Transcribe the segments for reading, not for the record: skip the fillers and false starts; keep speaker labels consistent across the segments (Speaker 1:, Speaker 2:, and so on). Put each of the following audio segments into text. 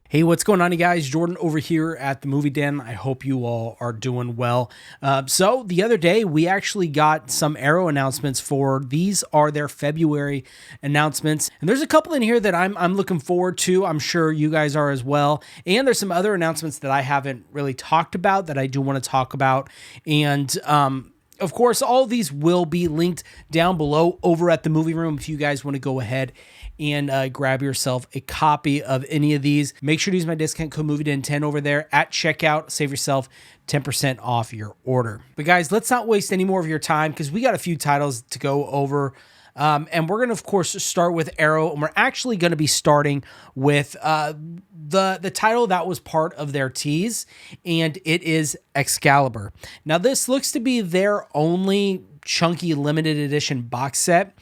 Speaker 1: Hey, what's going on, you guys? Jordan over here at the Movie Den. I hope you all are doing well. So the other day, we actually got some Arrow announcements for these are their February announcements, and there's a couple in here that I'm looking forward to. I'm sure you guys are as well. And there's some other announcements that I haven't really talked about that I do want to talk about, and of course, all of these will be linked down below over at the movie room if you guys want to go ahead and grab yourself a copy of any of these. Make sure to use my discount code MovieDen10 over there at checkout. Save yourself 10% off your order. But guys, let's not waste any more of your time because we got a few titles to go over. And we're going to, of course, start with Arrow, and we're actually going to be starting with the title that was part of their tease, and it is Excalibur. Now, this looks to be their only chunky limited edition box set.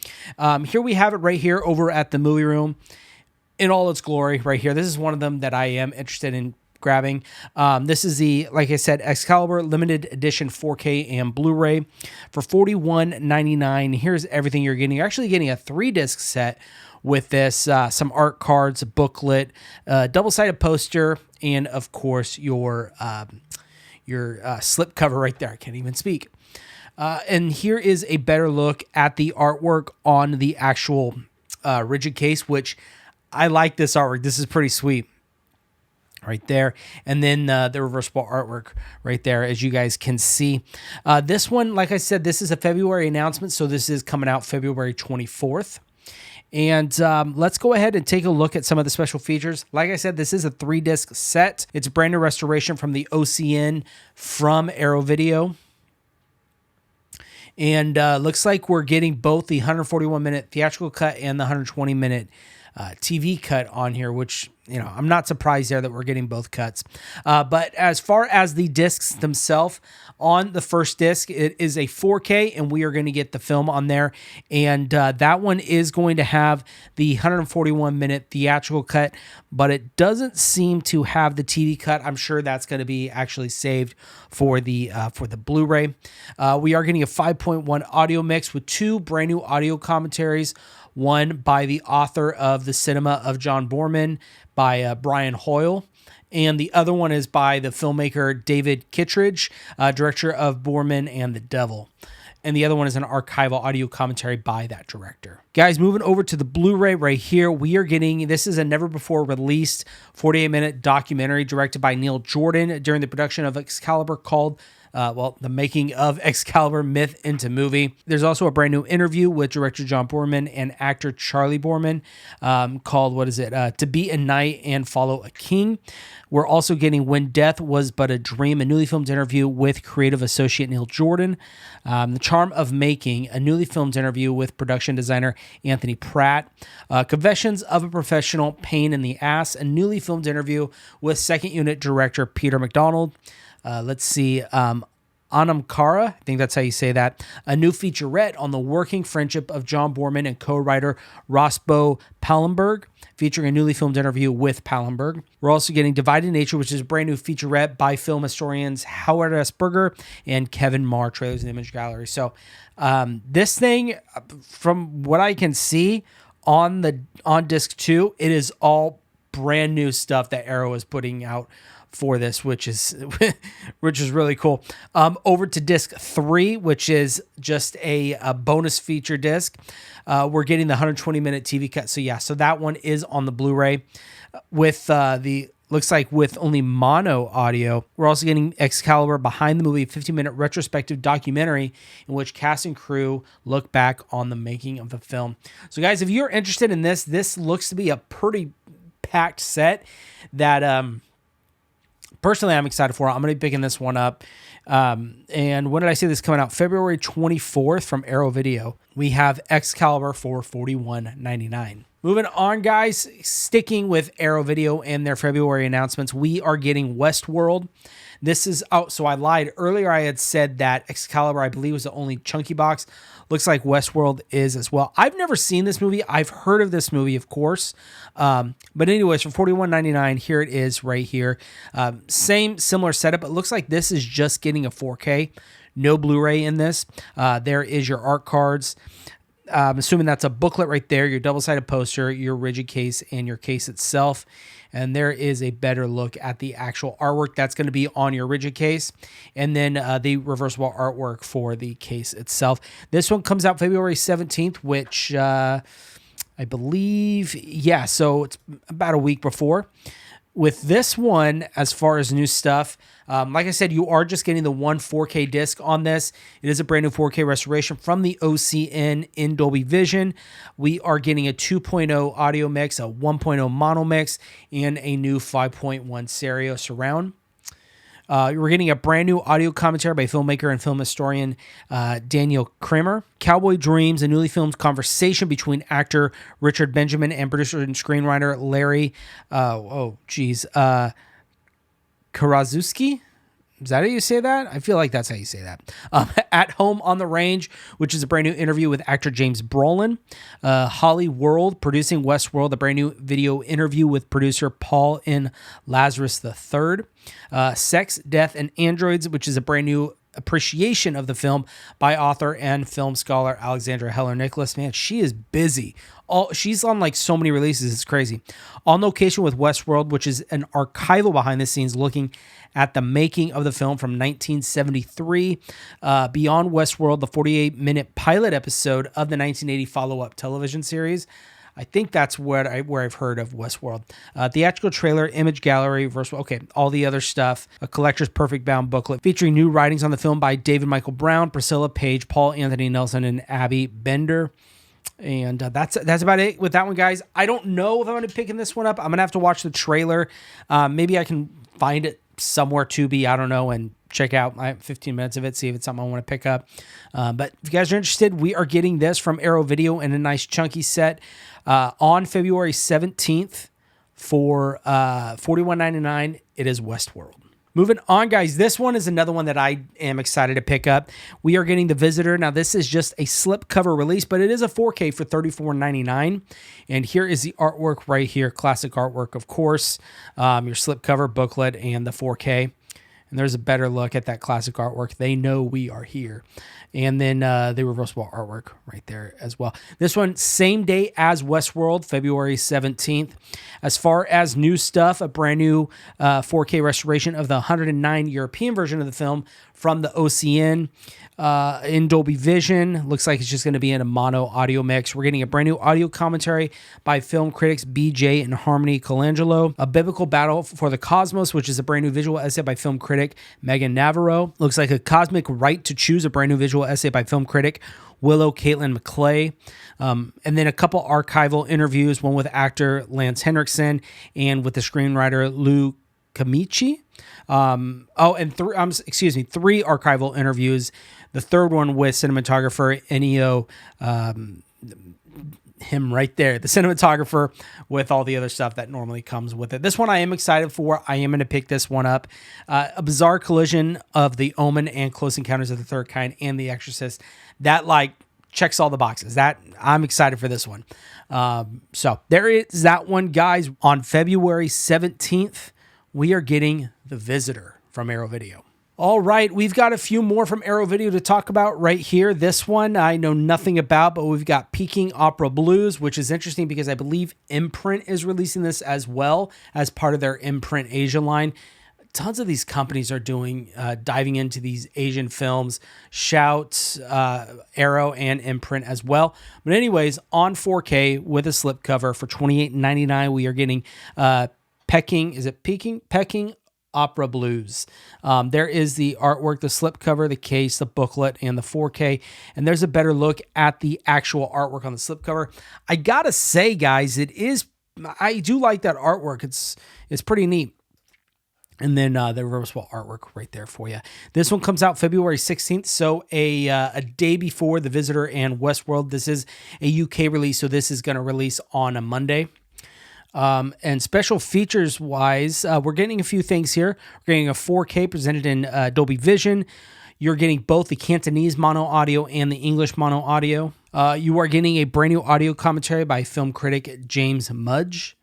Speaker 1: Here we have it right here over at the movie room in all its glory right here. This is one of them that I am interested in grabbing. This is the, like I said, Excalibur limited edition 4K and Blu-ray for $41.99. Here's everything you're getting. You're actually getting a 3-disc set with this, some art cards, a booklet, double-sided poster, and of course your slip cover right there. I can't even speak. And here is a better look at the artwork on the actual rigid case, which I like this artwork. This is pretty sweet right there. And then the reversible artwork right there, as you guys can see. This one, like I said, this is a February announcement, so this is coming out February 24th. And let's go ahead and take a look at some of the special features. Like I said, this is a 3-disc set. It's a brand new restoration from the OCN from Arrow Video. And looks like we're getting both the 141-minute theatrical cut and the 120-minute TV cut on here, which, you know, I'm not surprised there that we're getting both cuts. But as far as the discs themselves, on the first disc, it is a 4K, and we are going to get the film on there. And that one is going to have the 141-minute theatrical cut, but it doesn't seem to have the TV cut. I'm sure that's going to be actually saved for the Blu-ray. We are getting a 5.1 audio mix with 2 brand new audio commentaries. One by the author of The Cinema of John Boorman by Brian Hoyle. And the other one is by the filmmaker David Kittredge, director of Boorman and the Devil. And the other one is an archival audio commentary by that director. Guys, moving over to the Blu-ray right here, we are getting, this is a never-before-released 48-minute documentary directed by Neil Jordan during the production of Excalibur called the making of Excalibur Myth into Movie. There's also a brand new interview with director John Boorman and actor Charlie Boorman called, To Be a Knight and Follow a King. We're also getting When Death Was But a Dream, a newly filmed interview with creative associate Neil Jordan. The Charm of Making, a newly filmed interview with production designer Anthony Pratt. Confessions of a Professional, Pain in the Ass, a newly filmed interview with second unit director Peter McDonald. Let's see, Anamkara, I think that's how you say that, a new featurette on the working friendship of John Boorman and co-writer Rosbo Pallenberg, featuring a newly filmed interview with Pallenberg. We're also getting Divided Nature, which is a brand new featurette by film historians Howard S. Berger and Kevin Marr, trailers and image gallery. So this thing, from what I can see on disc 2, it is all brand new stuff that Arrow is putting out for this, which is really cool. Over to disc 3, which is just a bonus feature disc. We're getting the 120-minute TV cut. So that one is on the Blu-ray with looks like with only mono audio. We're also getting Excalibur Behind the Movie, 15-minute retrospective documentary in which cast and crew look back on the making of the film. So guys, if you're interested in this looks to be a pretty packed set that personally I'm excited for. I'm going to be picking this one up. And when did I say this coming out? February 24th from Arrow Video. We have Excalibur for $41.99. Moving on, guys, sticking with Arrow Video and their February announcements, we are getting Westworld. This is out. So I lied. Earlier I had said that Excalibur, I believe, was the only chunky box. Looks like Westworld is as well. I've never seen this movie. I've heard of this movie, of course. But anyways, for $41.99, here it is right here. Similar setup. It looks like this is just getting a 4K. No Blu-ray in this. There is your art cards. I'm assuming that's a booklet right there, your double-sided poster, your rigid case, and your case itself. and there is a better look at the actual artwork that's going to be on your rigid case, and then the reversible artwork for the case itself. This one comes out February 17th, which I believe, yeah, so it's about a week before. With this one, as far as new stuff, like I said, you are just getting the one 4K disc on this. It is a brand new 4K restoration from the OCN in Dolby Vision. We are getting a 2.0 audio mix, a 1.0 mono mix, and a new 5.1 stereo surround. We're getting a brand new audio commentary by filmmaker and film historian Daniel Kramer. Cowboy Dreams, a newly filmed conversation between actor Richard Benjamin and producer and screenwriter Larry, Karaszewski. Is that how you say that? I feel like that's how you say that. At Home on the Range, which is a brand new interview with actor James Brolin. Holly World, producing Westworld, a brand new video interview with producer Paul N. Lazarus III. Sex, Death, and Androids, which is a brand new appreciation of the film by author and film scholar Alexandra Heller Nicholas. Man, she is busy. She's on like so many releases. It's crazy. On Location with Westworld, which is an archival behind the scenes looking at the making of the film from 1973. Beyond Westworld, the 48-minute pilot episode of the 1980 follow-up television series. I think that's where I've heard of Westworld. Theatrical trailer, image gallery, all the other stuff. A collector's perfect bound booklet featuring new writings on the film by David Michael Brown, Priscilla Page, Paul Anthony Nelson, and Abby Bender. And that's about it with that one, guys. I don't know if I'm going to be picking this one up. I'm going to have to watch the trailer. Maybe I can find it somewhere to be, I don't know, and check out 15 minutes of it, see if it's something I want to pick up. But if you guys are interested, we are getting this from Arrow Video in a nice chunky set on February 17th for $41.99. It is Westworld. Moving on, guys, this one is another one that I am excited to pick up. We are getting The Visitor. Now, this is just a slipcover release, but it is a 4K for $34.99. And here is the artwork right here. Classic artwork, of course. Your slipcover booklet and the 4K. And there's a better look at that classic artwork. They know we are here. And then the reversible artwork right there as well. This one, same day as Westworld, February 17th. As far as new stuff, a brand new 4K restoration of the 109 European version of the film from the OCN in Dolby Vision. Looks like it's just going to be in a mono audio mix. We're getting a brand new audio commentary by film critics BJ and Harmony Colangelo. A Biblical Battle for the Cosmos, which is a brand new visual essay by film critic Megan Navarro. Looks like a Cosmic Right to Choose, a brand new visual essay by film critic Willow Caitlin McClay. And then a couple archival interviews, one with actor Lance Henriksen and with the screenwriter Lou Camici. Three archival interviews. The third one with cinematographer Ennio, him right there, the cinematographer, with all the other stuff that normally comes with it. This one I am excited for. I am going to pick this one up. A bizarre collision of The Omen and Close Encounters of the Third Kind and The Exorcist. That checks all the boxes. That I'm excited for this one. So there is that one, guys. On February 17th, we are getting The Visitor from Arrow Video. All right, we've got a few more from Arrow Video to talk about right here. This one I know nothing about, but we've got Peking Opera Blues, which is interesting because I believe Imprint is releasing this as well as part of their Imprint Asia line. Tons of these companies are diving into these Asian films. Shout, Arrow, and Imprint as well. But anyways, on 4K with a slipcover for $28.99, we are getting Peking Opera Blues. There is the artwork, the slipcover, the case, the booklet, and the 4K. And there's a better look at the actual artwork on the slipcover. I gotta say, guys, I do like that artwork. It's pretty neat. And then the reversible artwork right there for you. This one comes out February 16th, so a day before The Visitor and Westworld. This is a UK release, so this is going to release on a Monday. And special features wise, we're getting a few things here. We're getting a 4K presented in Dolby Vision. You're getting both the Cantonese mono audio and the English mono audio. You are getting a brand new audio commentary by film critic James Mudge.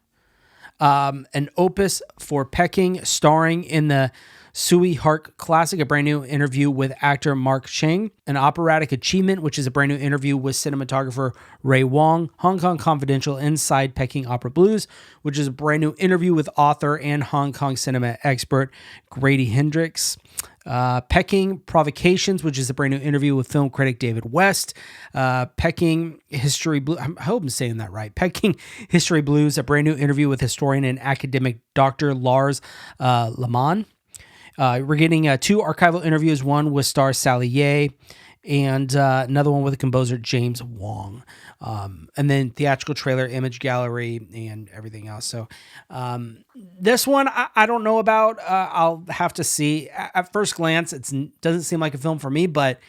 Speaker 1: An opus for Peking, starring in the Sui Hark Classic, a brand new interview with actor Mark Cheng. An Operatic Achievement, which is a brand new interview with cinematographer Ray Wong. Hong Kong Confidential Inside Peking Opera Blues, which is a brand new interview with author and Hong Kong cinema expert Grady Hendricks. Peking Provocations, which is a brand new interview with film critic David West. Peking History Blues, I hope I'm saying that right. Peking History Blues, a brand new interview with historian and academic Dr. Lars Lamont. We're getting 2 archival interviews, one with star Sally Ye and another one with the composer James Wong. And then theatrical trailer, image gallery, and everything else. So this one, I don't know about. I'll have to see. At first glance, it doesn't seem like a film for me, but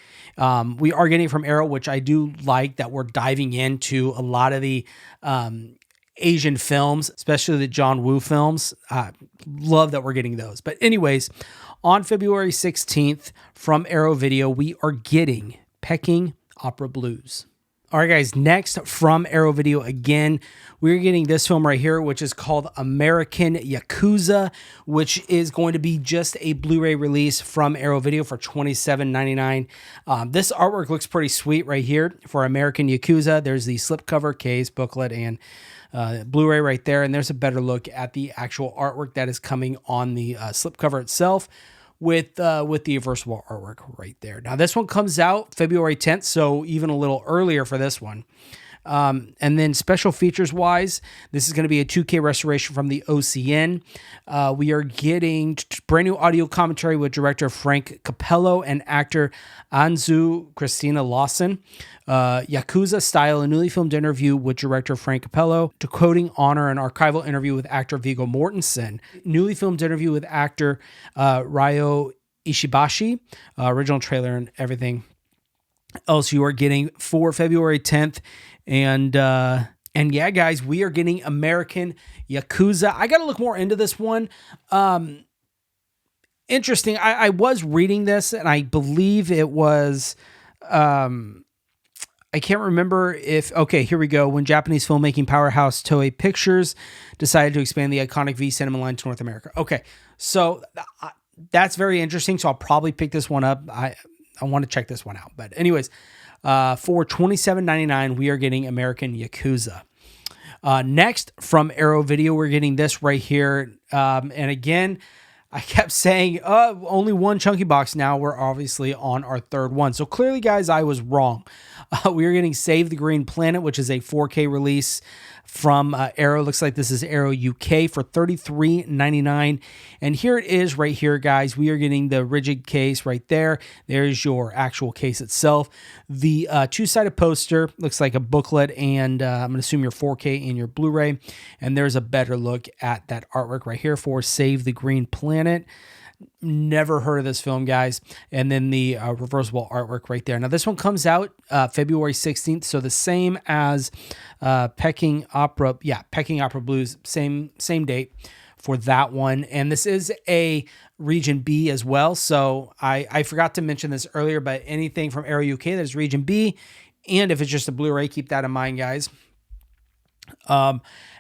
Speaker 1: we are getting it from Arrow, which I do like that we're diving into a lot of the Asian films, especially the John Woo films. Love that we're getting those. But anyways, on February 16th from Arrow Video, we are getting Peking Opera Blues. All right, guys, next from Arrow Video again, we're getting this film right here, which is called American Yakuza, which is going to be just a Blu-ray release from Arrow Video for $27.99. This artwork looks pretty sweet right here for American Yakuza. There's the slipcover, case, booklet, and Blu-ray right there, and there's a better look at the actual artwork that is coming on the slipcover itself with the reversible artwork right there. Now this one comes out February 10th, so even a little earlier for this one. And then special features wise, this is going to be a 2K restoration from the OCN. We are getting brand new audio commentary with director Frank Capello and actor Anzu Christina Lawson. Yakuza style, a newly filmed interview with director Frank Capello. Decoding Honor, an archival interview with actor Viggo Mortensen. Newly filmed interview with actor Ryo Ishibashi. Original trailer and everything else you are getting for February 10th. And yeah, guys, we are getting American Yakuza. I got to look more into this one. Interesting. I was reading this, and I believe it was, I can't remember if, okay, here we go. When Japanese filmmaking powerhouse Toei Pictures decided to expand the iconic V cinema line to North America. Okay, so that's very interesting. So I'll probably pick this one up. I want to check this one out. But anyways, for $27.99, we are getting American Yakuza. Next, from Arrow Video, we're getting this right here. And again, I kept saying, only one chunky box. Now we're obviously on our third one. So clearly, guys, I was wrong. We are getting Save the Green Planet, which is a 4K release from Arrow. Looks like this is Arrow UK for $33.99. And here it is right here, guys. We are getting the rigid case right there. There's your actual case itself. The two-sided poster looks like a booklet, and I'm going to assume your 4K and your Blu-ray. And there's a better look at that artwork right here for Save the Green Planet. Never heard of this film, guys. And then the reversible artwork right there. Now, this one comes out February 16th, so the same as Peking Opera. Yeah, Peking Opera Blues, same date for that one. And this is a Region B as well. So I forgot to mention this earlier, but anything from Arrow UK that is Region B, and if it's just a Blu-ray, keep that in mind, guys.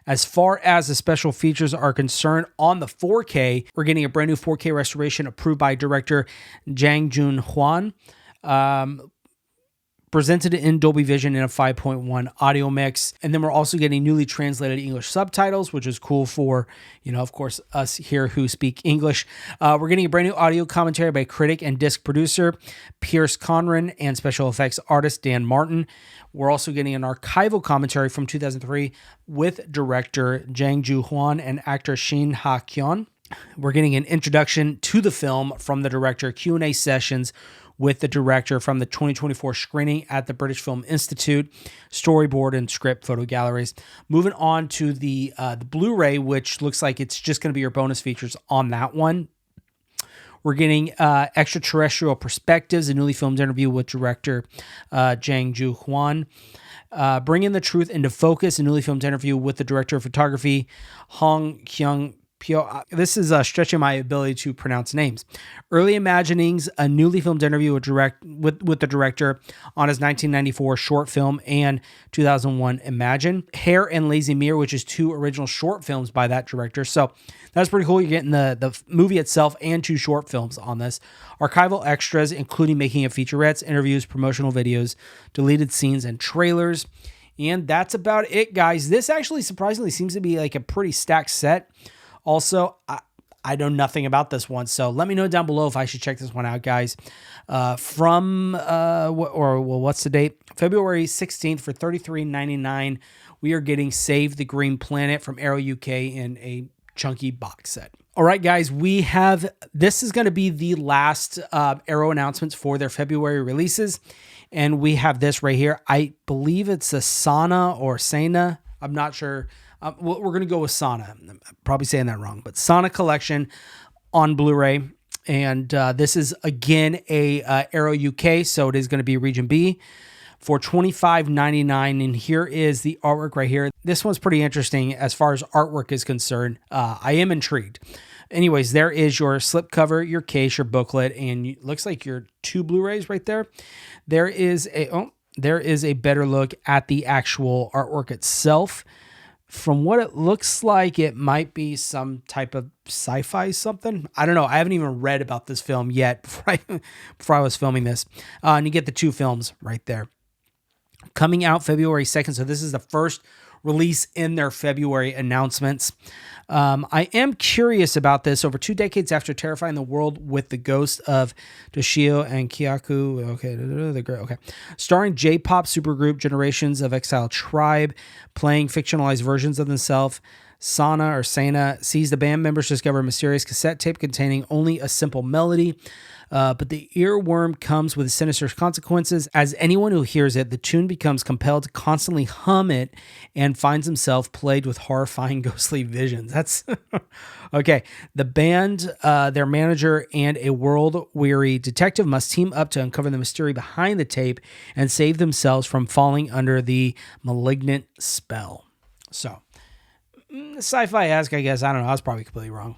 Speaker 1: As far as the special features are concerned, on the 4K, we're getting a brand new 4K restoration approved by director Jang Jun Hwan. Presented in Dolby Vision in a 5.1 audio mix. And then we're also getting newly translated English subtitles, which is cool for, of course, us here who speak English. We're getting a brand new audio commentary by critic and disc producer Pierce Conran and special effects artist Dan Martin. We're also getting an archival commentary from 2003 with director Jang Ju Hwan and actor Shin Ha Kyon. We're getting an introduction to the film from the director, Q&A sessions with the director from the 2024 screening at the British Film Institute, storyboard and script photo galleries. Moving on to the Blu-ray, which looks like it's just going to be your bonus features on that one. We're getting Extraterrestrial Perspectives, a newly filmed interview with director Jang Ju Hwan. Bringing the Truth into Focus, a newly filmed interview with the director of photography, Hong Kyung This is stretching my ability to pronounce names. Early Imaginings, a newly filmed interview with the director on his 1994 short film and 2001 Imagine. Hair and Lazy Mirror, which is 2 original short films by that director. So that's pretty cool. You're getting the movie itself and 2 short films on this. Archival extras, including making of featurettes, interviews, promotional videos, deleted scenes, and trailers. And that's about it, guys. This actually surprisingly seems to be like a pretty stacked set. Also, I know nothing about this one, so let me know down below if I should check this one out, guys. What's the date? February 16th for $33.99. We are getting Save the Green Planet from Arrow UK in a chunky box set. All right, guys, this is going to be the last Arrow announcements for their February releases, and we have this right here. I believe it's a Sana or Sana. I'm not sure. We're going to go with Sana. I'm probably saying that wrong, but Sana Collection on Blu-ray. And this is, again, a Arrow UK, so it is going to be Region B for $25.99. And here is the artwork right here. This one's pretty interesting as far as artwork is concerned. I am intrigued. Anyways, there is your slipcover, your case, your booklet, and looks like your 2 Blu-rays right there. There is a better look at the actual artwork itself. From what it looks like, it might be some type of sci-fi something. I don't know. I haven't even read about this film yet before I was filming this. And you get the 2 films right there. Coming out February 2nd. So this is the first release in their February announcements. I am curious about this. Over 2 decades after terrifying the world with the ghost of Toshio and Kyaku. Okay. Starring J-pop supergroup Generations of Exile Tribe, playing fictionalized versions of themselves. Sana sees the band members discover a mysterious cassette tape containing only a simple melody. But the earworm comes with sinister consequences. As anyone who hears it, the tune becomes compelled to constantly hum it and finds himself plagued with horrifying ghostly visions. That's okay. The band, their manager, and a world-weary detective must team up to uncover the mystery behind the tape and save themselves from falling under the malignant spell. So, sci-fi-esque, I guess. I don't know. I was probably completely wrong.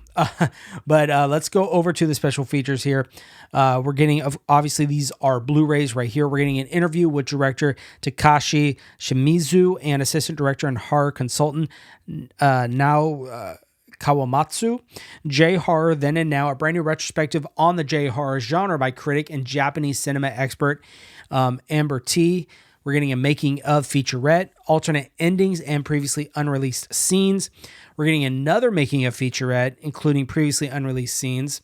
Speaker 1: But let's go over to the special features here. We're getting, obviously, these are Blu-rays right here. We're getting an interview with director Takashi Shimizu and assistant director and horror consultant Nao Kawamatsu. J-horror then and now, a brand new retrospective on the J-horror genre by critic and Japanese cinema expert Amber T. We're getting a making of featurette, alternate endings, and previously unreleased scenes. We're getting another making of featurette, including previously unreleased scenes,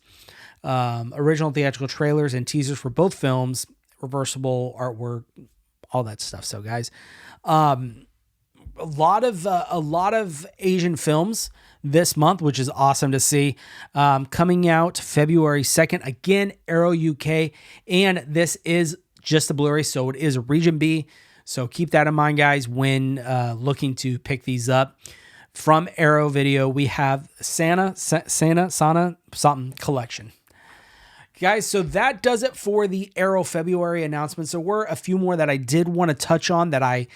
Speaker 1: original theatrical trailers and teasers for both films, reversible artwork, all that stuff. So, guys, a lot of Asian films this month, which is awesome to see. Coming out February 2nd, again, Arrow UK, and this is just the Blu-ray, so it is Region B. So keep that in mind, guys, when looking to pick these up. From Arrow Video, we have Sana something collection. Guys, so that does it for the Arrow February announcements. There were a few more that I did want to touch on that I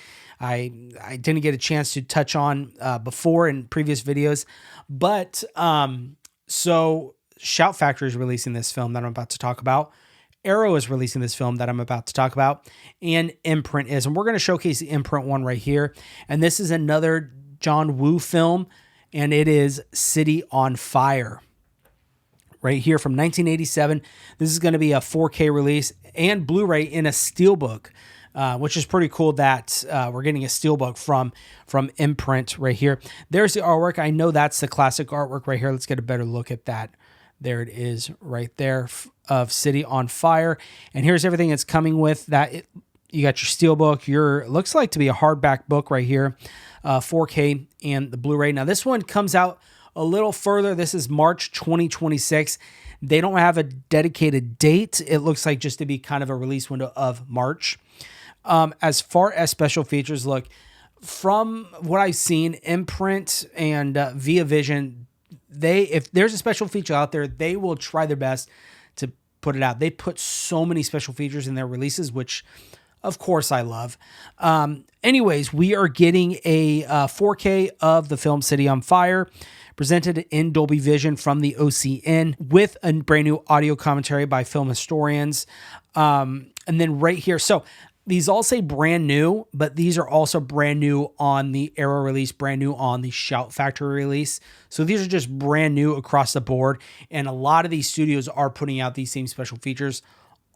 Speaker 1: didn't get a chance to touch on before in previous videos. But so Shout Factory is releasing this film that I'm about to talk about. Arrow is releasing this film that I'm about to talk about, and Imprint is. And we're going to showcase the Imprint one right here. And this is another John Woo film, and it is City on Fire. Right here from 1987. This is going to be a 4K release and Blu-ray in a steelbook, which is pretty cool that we're getting a steelbook from Imprint right here. There's the artwork. I know that's the classic artwork right here. Let's get a better look at that. There it is right there of City on Fire. And here's everything it's coming with. You got your steelbook, looks like to be a hardback book right here, 4K and the Blu-ray. Now this one comes out a little further. This is March 2026. They don't have a dedicated date. It looks like just to be kind of a release window of March. As far as special features, look, from what I've seen, Imprint and Via Vision, if there's a special feature out there, they will try their best to put it out. They put so many special features in their releases, which of course I love. Anyways, we are getting a 4K of the film City on Fire, presented in Dolby Vision from the OCN with a brand new audio commentary by film historians. And then right here, so these all say brand new, but these are also brand new on the Arrow release, brand new on the Shout Factory release. So these are just brand new across the board. And a lot of these studios are putting out these same special features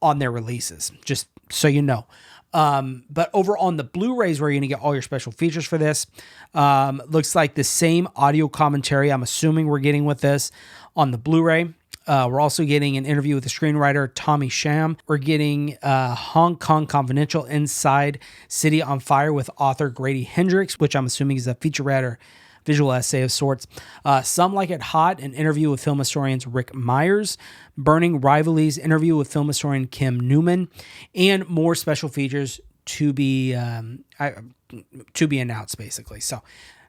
Speaker 1: on their releases, just so you know. But over on the Blu-rays where you're going to get all your special features for this, looks like the same audio commentary I'm assuming we're getting with this on the Blu-ray. We're also getting an interview with the screenwriter Tommy Sham. We're getting Hong Kong Confidential Inside City on Fire with author Grady Hendrix, which I'm assuming is a featurette or visual essay of sorts. Some Like It Hot, an interview with film historians Rick Myers. Burning Rivalries, interview with film historian Kim Newman. And more special features to be announced, basically. So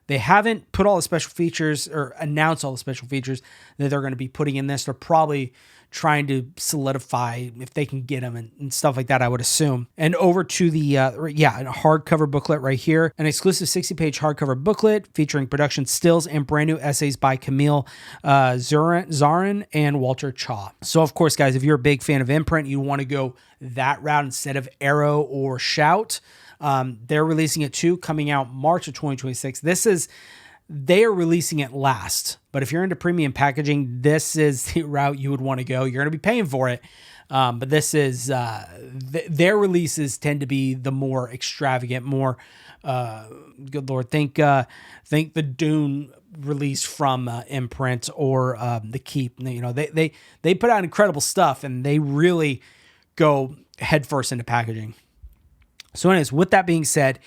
Speaker 1: they haven't put all the special features or announced all the special features that they're going to be putting in this. They're probably trying to solidify if they can get them and stuff like that, I would assume. And over to the, a hardcover booklet right here. An exclusive 60-page hardcover booklet featuring production stills and brand new essays by Camille Zarin and Walter Chaw. So, of course, guys, if you're a big fan of imprint, you want to go that route instead of Arrow or Shout. They're releasing it too, coming out March of 2026. They are releasing it last, but if you're into premium packaging, this is the route you would want to go. You're going to be paying for it. But this is, their releases tend to be the more extravagant, more, good Lord, think the Dune release from Imprint or The Keep. You know, they put out incredible stuff and they really go headfirst into packaging. So anyways, with that being said,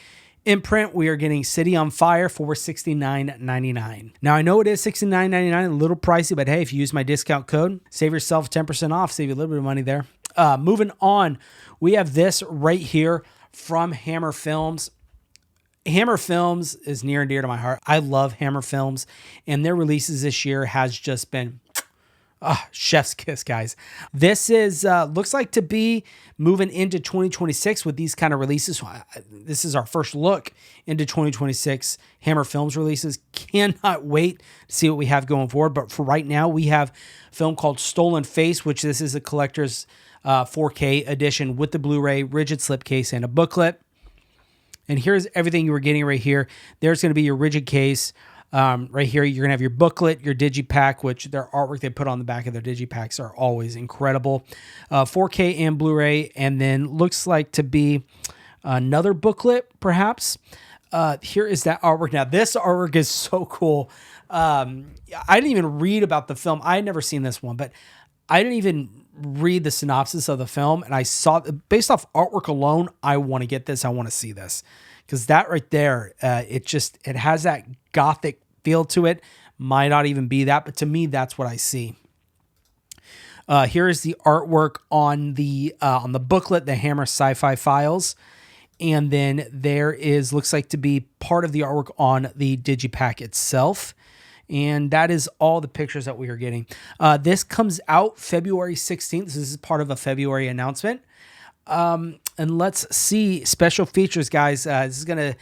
Speaker 1: Imprint, we are getting City on Fire for $69.99. Now, I know it is $69.99, a little pricey, but hey, if you use my discount code, save yourself 10% off, save you a little bit of money there. Moving on, we have this right here from Hammer Films. Hammer Films is near and dear to my heart. I love Hammer Films, and their releases this year has just been chef's kiss, guys. This is looks like to be moving into 2026 with these kind of releases. This is our first look into 2026 Hammer Films releases. Cannot wait to see what we have going forward. But for right now, we have a film called Stolen Face, which this is a collector's 4K edition with the Blu-ray, rigid slipcase, and a booklet. And here's everything you were getting right here. There's going to be your rigid case. Right here, you're going to have your booklet, your digipack, which their artwork they put on the back of their digipacks are always incredible. 4K and Blu-ray, and then looks like to be another booklet, perhaps. Here is that artwork. Now, this artwork is so cool. I didn't even read about the film. I had never seen this one, but I didn't even read the synopsis of the film, and I saw, based off artwork alone, I want to get this. I want to see this. Because that right there, it has that gothic feel to it. Might not even be that, but to me, that's what I see. Here is the artwork on the booklet, the Hammer Sci-Fi Files. And then there looks like to be part of the artwork on the digipack itself. And that is all the pictures that we are getting. This comes out February 16th. This is part of a February announcement. And let's see special features, guys. This is gonna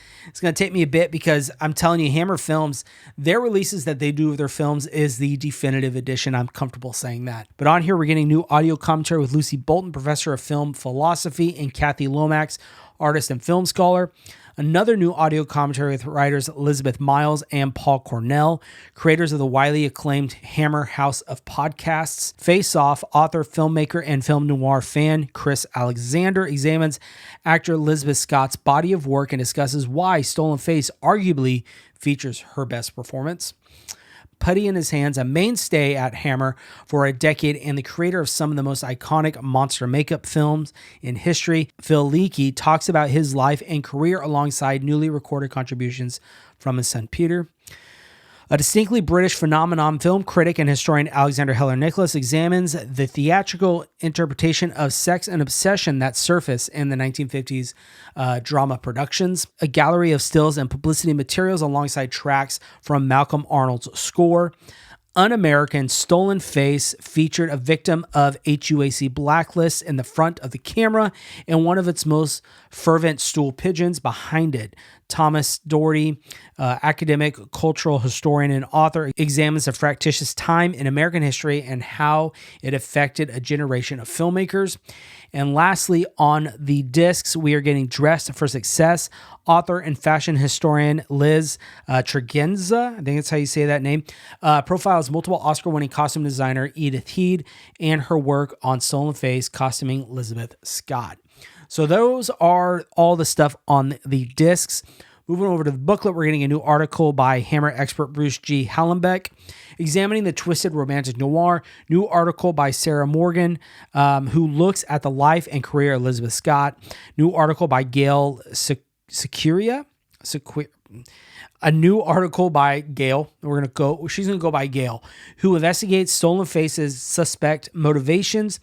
Speaker 1: take me a bit because I'm telling you, Hammer Films, their releases that they do with their films is the definitive edition. I'm comfortable saying that. But on here, we're getting new audio commentary with Lucy Bolton, professor of film philosophy, and Kathy Lomax, artist and film scholar. Another new audio commentary with writers Elizabeth Miles and Paul Cornell, creators of the widely acclaimed Hammer House of Podcasts. Face Off, author, filmmaker, and film noir fan Chris Alexander examines actor Elizabeth Scott's body of work and discusses why Stolen Face arguably features her best performance. Putty in His Hands, a mainstay at Hammer for a decade and the creator of some of the most iconic monster makeup films in history, Phil Leakey talks about his life and career alongside newly recorded contributions from his son Peter. A distinctly British phenomenon, film critic and historian Alexander Heller Nicholas examines the theatrical interpretation of sex and obsession that surfaced in the 1950s drama productions. A gallery of stills and publicity materials alongside tracks from Malcolm Arnold's score. Un-American Stolen Face featured a victim of HUAC blacklist in the front of the camera and one of its most fervent stool pigeons behind it. Thomas Doherty, academic, cultural historian, and author, examines a fractious time in American history and how it affected a generation of filmmakers. And lastly, on the discs, we are getting Dressed for Success. Author and fashion historian Liz Tregenza, I think that's how you say that name, profiles multiple Oscar-winning costume designer Edith Head and her work on Stolen Face, costuming Elizabeth Scott. So those are all the stuff on the discs. Moving over to the booklet, we're getting a new article by Hammer expert Bruce G. Hallenbeck, examining the twisted romantic noir. New article by Sarah Morgan, who looks at the life and career of Elizabeth Scott. New article by Gail Securia. A new article by Gail. She's gonna go by Gail, who investigates Stolen Face's suspect motivations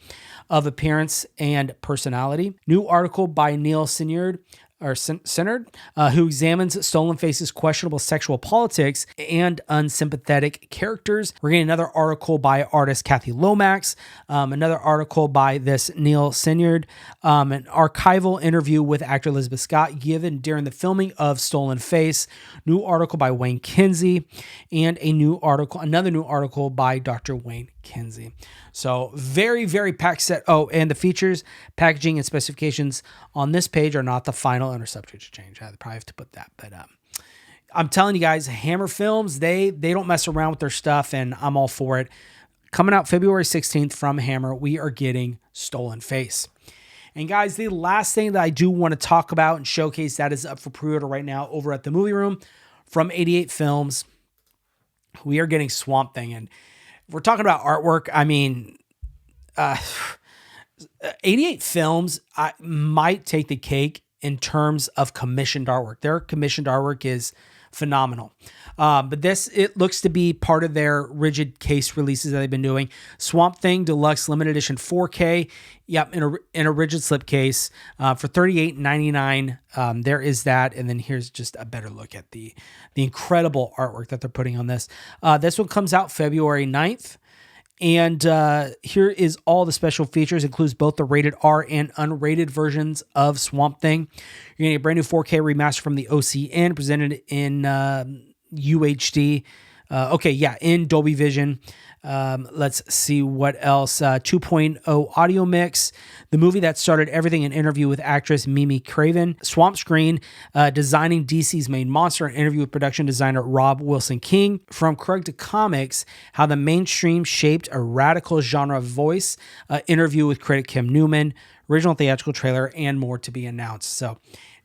Speaker 1: of appearance and personality. New article by Neil Synard, who examines Stolen Face's questionable sexual politics and unsympathetic characters. We're getting another article by artist Kathy Lomax, another article by this Neil Synard, an archival interview with actor Elizabeth Scott given during the filming of Stolen Face, new article by Wayne Kinsey, and another new article by Dr. Wayne Kinsey. So very, very packed set. Oh, and the features, packaging, and specifications on this page are not the final and are subject to change. I probably have to put that, but I'm telling you guys, Hammer Films, they don't mess around with their stuff, and I'm all for it. Coming out February 16th from Hammer, we are getting Stolen Face. And guys, the last thing that I do want to talk about and showcase that is up for pre-order right now over at the Movie Room from 88 Films. We are getting Swamp Thing, and if we're talking about artwork, I mean, 88 Films might take the cake in terms of commissioned artwork. Their commissioned artwork is phenomenal. But it looks to be part of their rigid case releases that they've been doing. Swamp Thing Deluxe Limited Edition 4K. Yep, in a rigid slip case for $38.99. There is that. And then here's just a better look at the incredible artwork that they're putting on this. This one comes out February 9th. And here is all the special features. Includes both the rated R and unrated versions of Swamp Thing. You're going to get a brand new 4K remaster from the OCN, presented in UHD. In Dolby Vision. Let's see what else. 2.0 audio mix. The movie that started everything, an interview with actress Mimi Craven. Swamp Screen, designing DC's main monster, an interview with production designer Rob Wilson King. From Krug to Comics, how the mainstream shaped a radical genre voice. Interview with critic Kim Newman. Original theatrical trailer, and more to be announced. So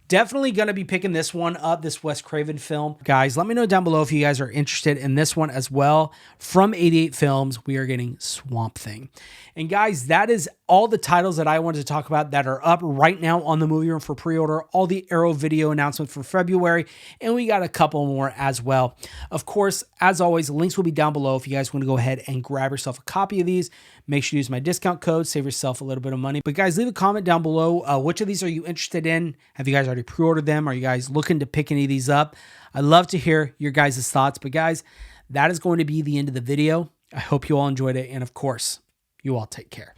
Speaker 1: definitely going to be picking this one up, this Wes Craven film. Guys, let me know down below if you guys are interested in this one as well. From 88 Films, we are getting Swamp Thing. And guys, that is all the titles that I wanted to talk about that are up right now on the Movie Room for pre-order. All the Arrow video announcements for February, and we got a couple more as well. Of course, as always, links will be down below if you guys want to go ahead and grab yourself a copy of these. Make sure you use my discount code, save yourself a little bit of money. But guys, leave a comment down below. Which of these are you interested in? Have you guys already pre-ordered them? Are you guys looking to pick any of these up? I'd love to hear your guys' thoughts. But guys, that is going to be the end of the video. I hope you all enjoyed it. And of course, you all take care.